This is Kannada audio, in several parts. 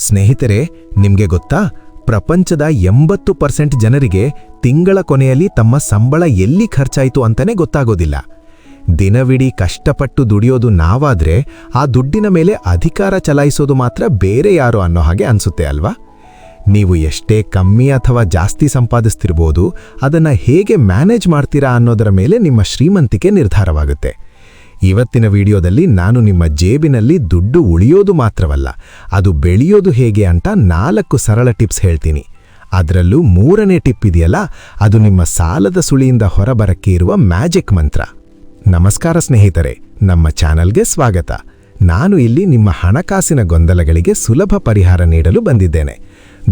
ಸ್ನೇಹಿತರೆ, ನಿಮ್ಗೆ ಗೊತ್ತಾ, ಪ್ರಪಂಚದ 80% ಜನರಿಗೆ ತಿಂಗಳ ಕೊನೆಯಲ್ಲಿ ತಮ್ಮ ಸಂಬಳ ಎಲ್ಲಿ ಖರ್ಚಾಯಿತು ಅಂತಾನೆ ಗೊತ್ತಾಗೋದಿಲ್ಲ. ದಿನವಿಡೀ ಕಷ್ಟಪಟ್ಟು ದುಡಿಯೋದು ನಾವಾದ್ರೆ ಆ ದುಡ್ಡಿನ ಮೇಲೆ ಅಧಿಕಾರ ಚಲಾಯಿಸೋದು ಮಾತ್ರ ಬೇರೆ ಯಾರೋ ಅನ್ನೋ ಹಾಗೆ ಅನ್ಸುತ್ತೆ ಅಲ್ವಾ? ನೀವು ಎಷ್ಟೇ ಕಮ್ಮಿ ಅಥವಾ ಜಾಸ್ತಿ ಸಂಪಾದಿಸ್ತಿರ್ಬೋದು, ಅದನ್ನ ಹೇಗೆ ಮ್ಯಾನೇಜ್ ಮಾಡ್ತೀರಾ ಅನ್ನೋದರ ಮೇಲೆ ನಿಮ್ಮ ಶ್ರೀಮಂತಿಕೆ ನಿರ್ಧಾರವಾಗುತ್ತೆ. ಇವತ್ತಿನ ವಿಡಿಯೋದಲ್ಲಿ ನಾನು ನಿಮ್ಮ ಜೇಬಿನಲ್ಲಿ ದುಡ್ಡು ಉಳಿಯೋದು ಮಾತ್ರವಲ್ಲ, ಅದು ಬೆಳೆಯೋದು ಹೇಗೆ ಅಂತ 4 ಸರಳ ಟಿಪ್ಸ್ ಹೇಳ್ತೀನಿ. ಅದರಲ್ಲೂ 3ನೇ ಟಿಪ್ ಇದೆಯಲ್ಲ, ಅದು ನಿಮ್ಮ ಸಾಲದ ಸುಳಿಯಿಂದ ಹೊರಬರಕ್ಕೆ ಇರುವ ಮ್ಯಾಜಿಕ್ ಮಂತ್ರ. ನಮಸ್ಕಾರ ಸ್ನೇಹಿತರೆ, ನಮ್ಮ ಚಾನಲ್ಗೆ ಸ್ವಾಗತ. ನಾನು ಇಲ್ಲಿ ನಿಮ್ಮ ಹಣಕಾಸಿನ ಗೊಂದಲಗಳಿಗೆ ಸುಲಭ ಪರಿಹಾರ ನೀಡಲು ಬಂದಿದ್ದೇನೆ.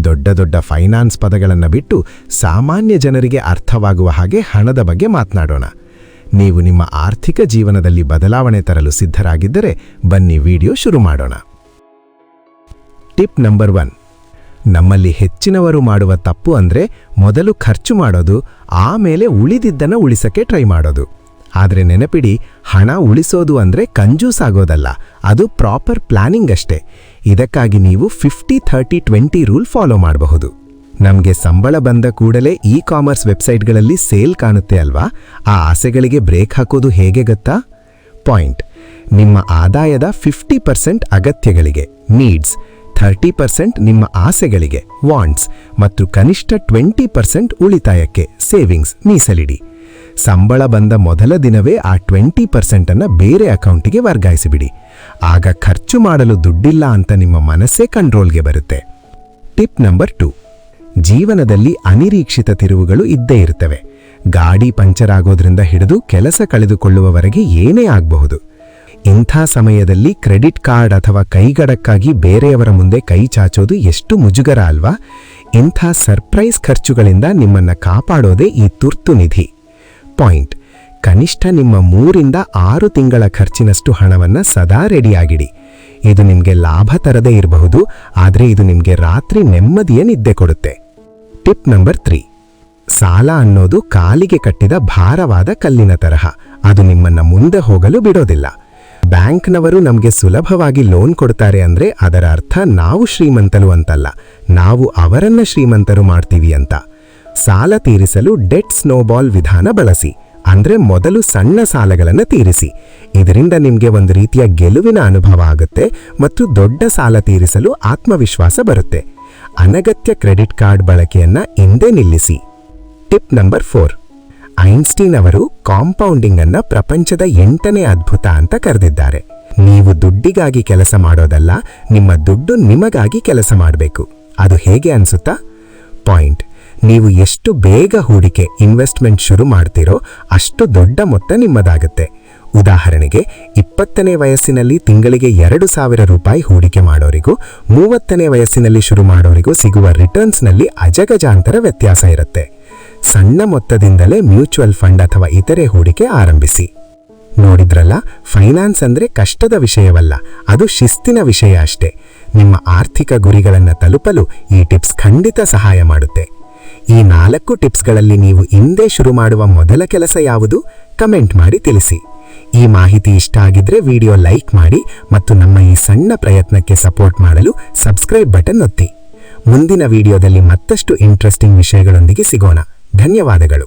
ದೊಡ್ಡ ದೊಡ್ಡ ಫೈನಾನ್ಸ್ ಪದಗಳನ್ನು ಬಿಟ್ಟು ಸಾಮಾನ್ಯ ಜನರಿಗೆ ಅರ್ಥವಾಗುವ ಹಾಗೆ ಹಣದ ಬಗ್ಗೆ ಮಾತನಾಡೋಣ. ನೀವು ನಿಮ್ಮ ಆರ್ಥಿಕ ಜೀವನದಲ್ಲಿ ಬದಲಾವಣೆ ತರಲು ಸಿದ್ಧರಾಗಿದ್ದರೆ ಬನ್ನಿ ವಿಡಿಯೋ ಶುರು ಮಾಡೋಣ. Tip number 1. ನಮ್ಮಲ್ಲಿ ಹೆಚ್ಚಿನವರು ಮಾಡುವ ತಪ್ಪು ಅಂದ್ರೆ ಮೊದಲು ಖರ್ಚು ಮಾಡೋದು, ಆಮೇಲೆ ಉಳಿದಿದ್ದನ್ನು ಉಳಿಸಕ್ಕೆ ಟ್ರೈ ಮಾಡೋದು. ಆದರೆ ನೆನಪಿಡಿ, ಹಣ ಉಳಿಸೋದು ಅಂದ್ರೆ ಕಂಜೂಸ್ ಆಗೋದಲ್ಲ, ಅದು ಪ್ರಾಪರ್ ಪ್ಲಾನಿಂಗ್ ಅಷ್ಟೇ. ಇದಕ್ಕಾಗಿ ನೀವು 50-30-20 ರೂಲ್ ಫಾಲೋ ಮಾಡಬಹುದು. ನಮಗೆ ಸಂಬಳ ಬಂದ ಕೂಡಲೇ ಕಾಮರ್ಸ್ ವೆಬ್ಸೈಟ್ಗಳಲ್ಲಿ ಸೇಲ್ ಕಾಣುತ್ತೆ ಅಲ್ವಾ? ಆ ಆಸೆಗಳಿಗೆ ಬ್ರೇಕ್ ಹಾಕೋದು ಹೇಗೆ ಗೊತ್ತಾ? ಪಾಯಿಂಟ್: ನಿಮ್ಮ ಆದಾಯದ 50% ಅಗತ್ಯಗಳಿಗೆ ನೀಡ್ಸ್, 30% ನಿಮ್ಮ ಆಸೆಗಳಿಗೆ ವಾಂಟ್ಸ್, ಮತ್ತು ಕನಿಷ್ಠ 20% ಉಳಿತಾಯಕ್ಕೆ ಸೇವಿಂಗ್ಸ್ ಮೀಸಲಿಡಿ. ಸಂಬಳ ಬಂದ ಮೊದಲ ದಿನವೇ ಆ 20% ಅನ್ನು ಬೇರೆ ಅಕೌಂಟಿಗೆ ವರ್ಗಾಯಿಸಿಬಿಡಿ. ಆಗ ಖರ್ಚು ಮಾಡಲು ದುಡ್ಡಿಲ್ಲ ಅಂತ ನಿಮ್ಮ ಮನಸ್ಸೇ ಕಂಟ್ರೋಲ್ಗೆ ಬರುತ್ತೆ. Tip number 2. ಜೀವನದಲ್ಲಿ ಅನಿರೀಕ್ಷಿತ ತಿರುವುಗಳು ಇದ್ದೇ ಇರ್ತವೆ. ಗಾಡಿ ಪಂಚರ್ ಆಗೋದ್ರಿಂದ ಹಿಡಿದು ಕೆಲಸ ಕಳೆದುಕೊಳ್ಳುವವರೆಗೆ ಏನೇ ಆಗಬಹುದು. ಇಂಥ ಸಮಯದಲ್ಲಿ ಕ್ರೆಡಿಟ್ ಕಾರ್ಡ್ ಅಥವಾ ಕೈಗಡಕ್ಕಾಗಿ ಬೇರೆಯವರ ಮುಂದೆ ಕೈ ಚಾಚೋದು ಎಷ್ಟು ಮುಜುಗರ ಅಲ್ವಾ? ಇಂಥ ಸರ್ಪ್ರೈಸ್ ಖರ್ಚುಗಳಿಂದ ನಿಮ್ಮನ್ನ ಕಾಪಾಡೋದೇ ಈ ತುರ್ತು ನಿಧಿ. ಪಾಯಿಂಟ್: ಕನಿಷ್ಠ ನಿಮ್ಮ 3-6 ತಿಂಗಳ ಖರ್ಚಿನಷ್ಟು ಹಣವನ್ನು ಸದಾ ರೆಡಿಯಾಗಿಡಿ. ಇದು ನಿಮಗೆ ಲಾಭ ತರದೇ ಇರಬಹುದು, ಆದರೆ ಇದು ನಿಮಗೆ ರಾತ್ರಿ ನೆಮ್ಮದಿಯ ನಿದ್ದೆ ಕೊಡುತ್ತೆ. Tip number 3. ಸಾಲ ಅನ್ನೋದು ಕಾಲಿಗೆ ಕಟ್ಟಿದ ಭಾರವಾದ ಕಲ್ಲಿನ ತರಹ. ಅದು ನಿಮ್ಮನ್ನ ಮುಂದೆ ಹೋಗಲು ಬಿಡೋದಿಲ್ಲ. ಬ್ಯಾಂಕ್ನವರು ನಮಗೆ ಸುಲಭವಾಗಿ ಲೋನ್ ಕೊಡ್ತಾರೆ ಅಂದ್ರೆ ಅದರ ಅರ್ಥ ನಾವು ಶ್ರೀಮಂತರು ಅಂತಲ್ಲ, ನಾವು ಅವರನ್ನ ಶ್ರೀಮಂತರು ಮಾಡ್ತೀವಿ ಅಂತ. ಸಾಲ ತೀರಿಸಲು ಡೆಟ್ ಸ್ನೋಬಾಲ್ ವಿಧಾನ ಬಳಸಿ. ಅಂದ್ರೆ ಮೊದಲು ಸಣ್ಣ ಸಾಲಗಳನ್ನು ತೀರಿಸಿ. ಇದರಿಂದ ನಿಮಗೆ ಒಂದು ರೀತಿಯ ಗೆಲುವಿನ ಅನುಭವ ಆಗುತ್ತೆ ಮತ್ತು ದೊಡ್ಡ ಸಾಲ ತೀರಿಸಲು ಆತ್ಮವಿಶ್ವಾಸ ಬರುತ್ತೆ. ಅನಗತ್ಯ ಕ್ರೆಡಿಟ್ ಕಾರ್ಡ್ ಬಳಕೆಯನ್ನ ಹಿಂದೆ ನಿಲ್ಲಿಸಿ. Tip number 4. ಐನ್ಸ್ಟೀನ್ ಅವರು ಕಾಂಪೌಂಡಿಂಗ್ ಅನ್ನ ಪ್ರಪಂಚದ 8ನೇ ಅದ್ಭುತ ಅಂತ ಕರೆದಿದ್ದಾರೆ. ನೀವು ದುಡ್ಡಿಗಾಗಿ ಕೆಲಸ ಮಾಡೋದಲ್ಲ, ನಿಮ್ಮ ದುಡ್ಡು ನಿಮಗಾಗಿ ಕೆಲಸ ಮಾಡಬೇಕು. ಅದು ಹೇಗೆ ಅನ್ಸುತ್ತಾ? ಪಾಯಿಂಟ್: ನೀವು ಎಷ್ಟು ಬೇಗ ಹೂಡಿಕೆ ಇನ್ವೆಸ್ಟ್ಮೆಂಟ್ ಶುರು ಮಾಡ್ತೀರೋ ಅಷ್ಟು ದೊಡ್ಡ ಮೊತ್ತ ನಿಮ್ಮದಾಗುತ್ತೆ. ಉದಾಹರಣೆಗೆ, 20ನೇ ವಯಸ್ಸಿನಲ್ಲಿ ತಿಂಗಳಿಗೆ 2,000 ರೂಪಾಯಿ ಹೂಡಿಕೆ ಮಾಡೋರಿಗೂ 30ನೇ ವಯಸ್ಸಿನಲ್ಲಿ ಶುರು ಮಾಡೋರಿಗೂ ಸಿಗುವ ರಿಟರ್ನ್ಸ್ನಲ್ಲಿ ಅಜಗಜಾಂತರ ವ್ಯತ್ಯಾಸ ಇರುತ್ತೆ. ಸಣ್ಣ ಮೊತ್ತದಿಂದಲೇ ಮ್ಯೂಚುವಲ್ ಫಂಡ್ ಅಥವಾ ಇತರೆ ಹೂಡಿಕೆ ಆರಂಭಿಸಿ. ನೋಡಿದ್ರಲ್ಲ, ಫೈನಾನ್ಸ್ ಅಂದ್ರೆ ಕಷ್ಟದ ವಿಷಯವಲ್ಲ, ಅದು ಶಿಸ್ತಿನ ವಿಷಯ ಅಷ್ಟೇ. ನಿಮ್ಮ ಆರ್ಥಿಕ ಗುರಿಗಳನ್ನು ತಲುಪಲು ಈ ಟಿಪ್ಸ್ ಖಂಡಿತ ಸಹಾಯ ಮಾಡುತ್ತೆ. ಈ 4 ಟಿಪ್ಸ್ಗಳಲ್ಲಿ ನೀವು ಹಿಂದೆ ಶುರು ಮಾಡುವ ಮೊದಲ ಕೆಲಸ ಯಾವುದು? ಕಮೆಂಟ್ ಮಾಡಿ ತಿಳಿಸಿ. ಈ ಮಾಹಿತಿ ಇಷ್ಟ ಆಗಿದ್ರೆ ವಿಡಿಯೋ ಲೈಕ್ ಮಾಡಿ ಮತ್ತು ನಮ್ಮ ಈ ಸಣ್ಣ ಪ್ರಯತ್ನಕ್ಕೆ ಸಪೋರ್ಟ್ ಮಾಡಲು ಸಬ್ಸ್ಕ್ರೈಬ್ ಬಟನ್ ಒತ್ತಿ. ಮುಂದಿನ ವಿಡಿಯೋದಲ್ಲಿ ಮತ್ತಷ್ಟು ಇಂಟ್ರೆಸ್ಟಿಂಗ್ ವಿಷಯಗಳೊಂದಿಗೆ ಸಿಗೋಣ. ಧನ್ಯವಾದಗಳು.